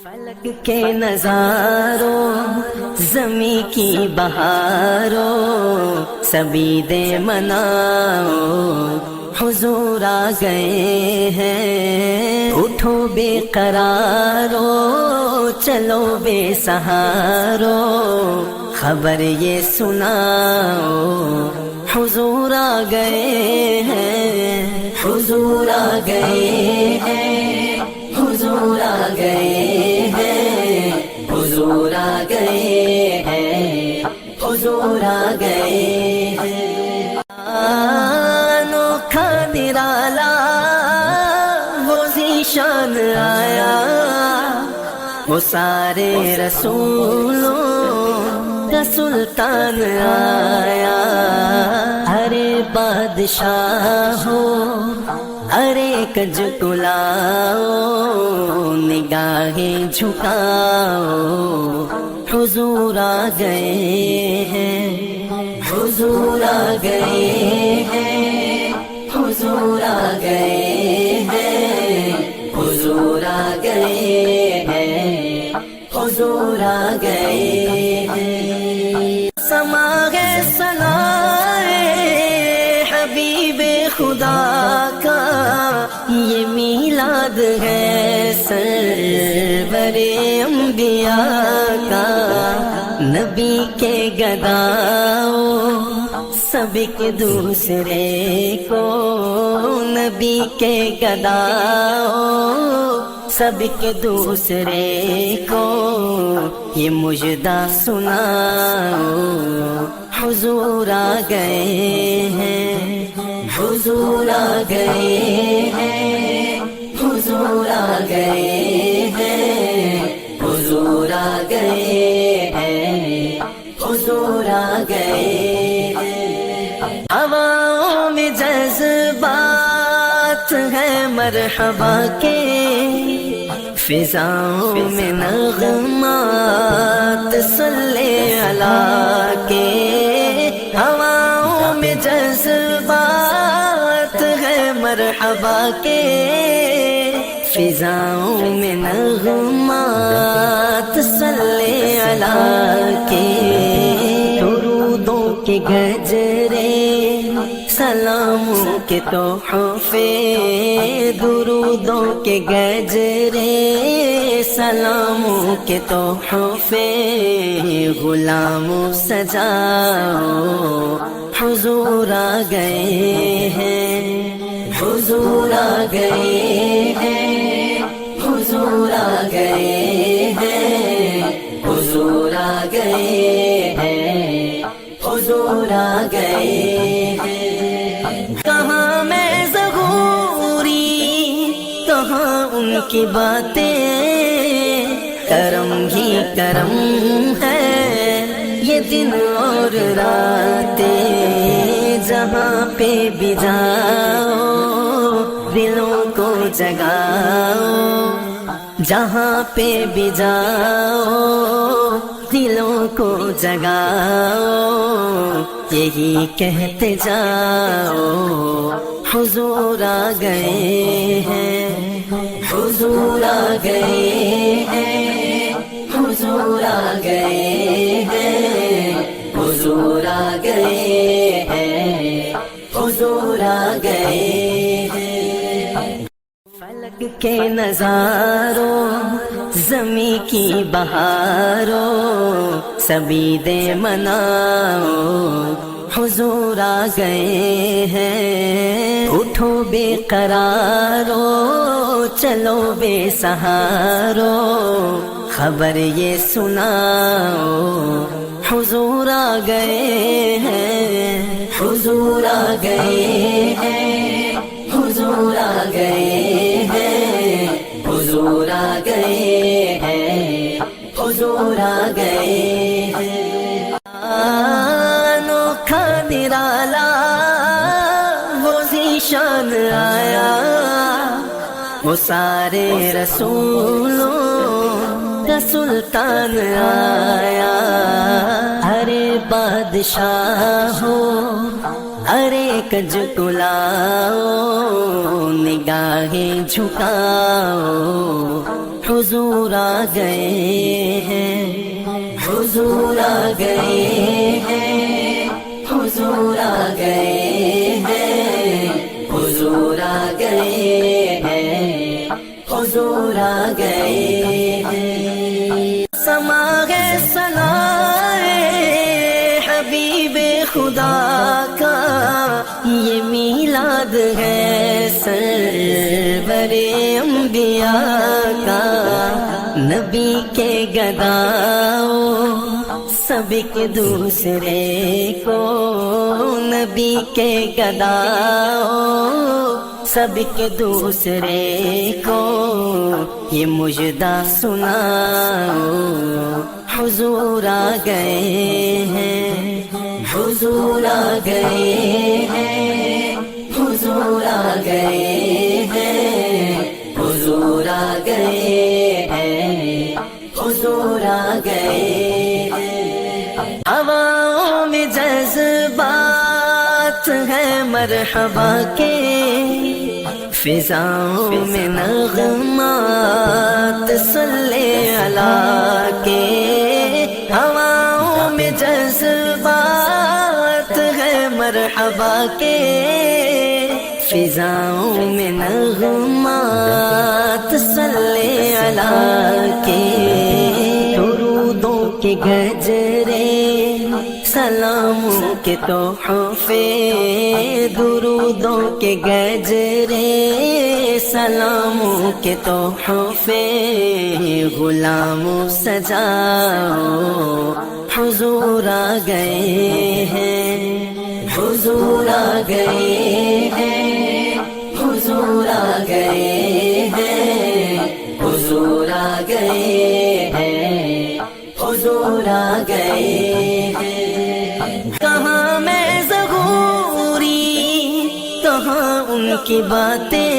فلک کے نظاروں زمیں کی بہاروں سبھی دے مناؤ حضور آ گئے ہیں اٹھو بے قرارو چلو بے سہارو خبر یہ سناؤ حضور آ گئے ہیں حضور آ گئے ہیں حضور آ گئے ہیں حضور آ گئے ہیں حضور آ گئے ہیں انوکھا نرالا وہ ذیشان آیا وہ سارے رسولوں کا سلطان آیا ارے بادشاہ ہو ارے کج کلاؤ نگاہیں جھکاؤ حضور آ گئے ہیں حضور آ گئے ہیں حضور آ گئے ہیں حضور آ گئے ہیں حضور آ گئے ہیں سما ہے سنائے حبیب خدا کا یہ میلاد ہے سرور انبیاء کا نبی کے گداؤ سب کے دوسرے کو نبی کے گداؤ سب کے دوسرے کو یہ مجدہ سناؤ حضور آ گئے ہیں حضور آ گئے ہیں حضور آ گئے ہیں حضور آ گئے ہیں حضور آ گئے ہیں ہواؤں میں جذبات ہے مرحبا کے فضاؤں میں نغمات صلی اللہ کے ہواؤں میں جذبات ہے مرحبا کے فضاؤں میں نغمات صلی اللہ کے درودوں کے گجرے سلاموں کے تحفے درودوں کے گجرے سلاموں کے تحفے غلاموں سجاؤ حضور آ گئے ہیں حضور آ گئے ہیں حضور آ گئے ہیں حضور آ گئے ہیں حضور آ گئے ہیں کہاں میں ظہوری کہاں ان کی باتیں کرم ہی کرم ہے یہ دن اور راتیں جہاں پہ بھی جاؤ دلوں کو جگاؤ جہاں پہ بھی جاؤ دلوں کو جگاؤ یہی کہتے جاؤ حضور آ گئے ہیں حضور آ گئے ہیں حضور آ گئے ہیں حضور آ گئے ہیں حضور آ گئے ہیں فلک کے نظاروں زمیں کی بہاروں سبھی دے مناؤ حضور آ گئے ہیں اٹھو بے قرارو چلو بے سہارو خبر یہ سناؤ حضور آ گئے ہیں حضور آ گئے ہیں حضور آ گئے ہیں حضور آ گئے ہیں حضور آ گئے ہیں انوکھا نرالا وہ ذیشان آیا وہ سارے رسولوں کا سلطان آیا ارے بادشاہ ہو ارے کج کلاؤ نگاہیں جھکاؤ حضور آ گئے ہیں، حضور آ گئے ہیں، حضور آ گئے ہیں، حضور آ گئے ہیں، حضور آ گئے ہیں۔ سماع ثنائے حبیب خدا کا یہ میلاد ہے سرور انبیاء کا، نبی کے گداؤ سب ایک دوسرے کو، نبی کے گداؤ سب ایک دوسرے کو یہ مجدہ سناؤ، حضور آ گئے ہیں، حضور آ گئے ہیں، حضور آ گئے ہیں، حضور آ گئے ہیں، حضور آ گئے ہیں۔ ہواؤں میں جذبات ہیں مرحبا کے، فضاؤں میں نغمات صلی اللہ کے، ہواؤں میں جذبات ہیں مرحبا کے، فضاؤں میں نغمات صلی اللہ کے، درودوں کے گجرے سلاموں کے تحفے، درودوں کے گجرے سلاموں کے تحفے، غلاموں سجاؤ حضور آ گئے ہیں، حضور آ گئے ہیں، حضور آ گئے ہیں، حضور آ گئے ہیں، حضور آ گئے ہیں۔ کہاں میں ظہوری کہاں ان کی باتیں،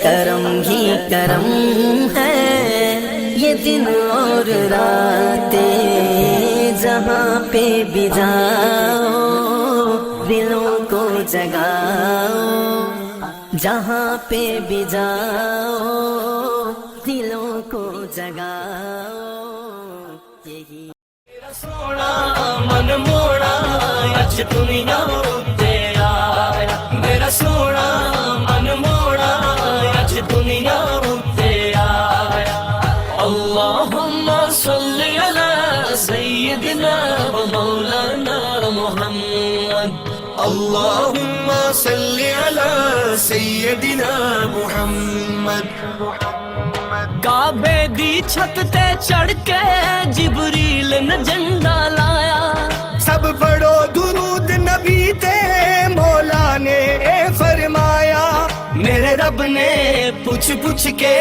کرم ہی کرم ہے یہ دن اور راتیں، جہاں پہ بھی جاؤ دلوں کو جگاؤ، جہاں پہ بھی جاؤ دلوں کو جگاؤ، یہی سونا من موڑا اج دنیا تے آیا، میرا سونا من موڑا اج دنیا تے آیا۔ اللہم صلی علی سیدنا و مولانا محمد، اللہم صلی علی سیدنا محمد۔ کعبے دی چھت تے چڑھ کے جبریل نے جھنڈا لایا، سب پڑھو درود نبی تے مولا نے اے فرمایا، میرے رب نے پوچھ پوچھ کے،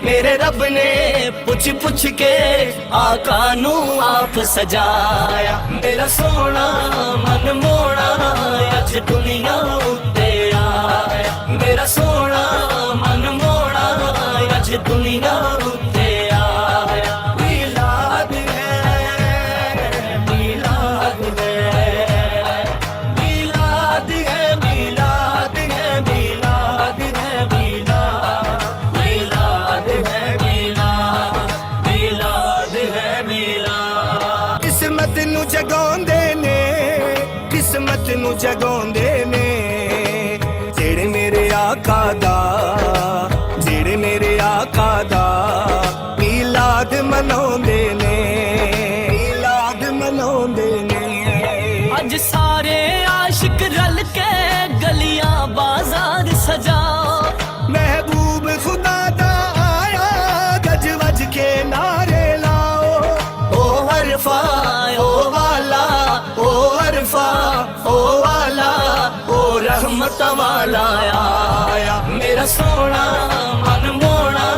میرے رب نے پوچھ پوچھ کے آقا نو آپ سجایا، میرا سونا من موڑا اج دنیا تے آیا، میرا سونا من موڑا اج دنیا تے آیا۔ میلاد ہے، میلاد ہے، میلاد ہے، میلاد ہے، میلاد ہے، میلاد ہے، میلاد ہے، میلاد۔ قسمت نو جگاندے نے، قسمت نو جگاندے نے، جڑے میرے آقا دا، جڑے میرے آقا دا میلاد مناوندے نے، میلاد مناوندے نے۔ اج سارے عاشق رل کے گلیاں بازار سجاؤ، محبوب خدا دا آیا گج وج کے نعرے لاؤ، او عرفہ او والا، او عرفہ او والا، او رحمت والا آیا، میرا سونا من موڑا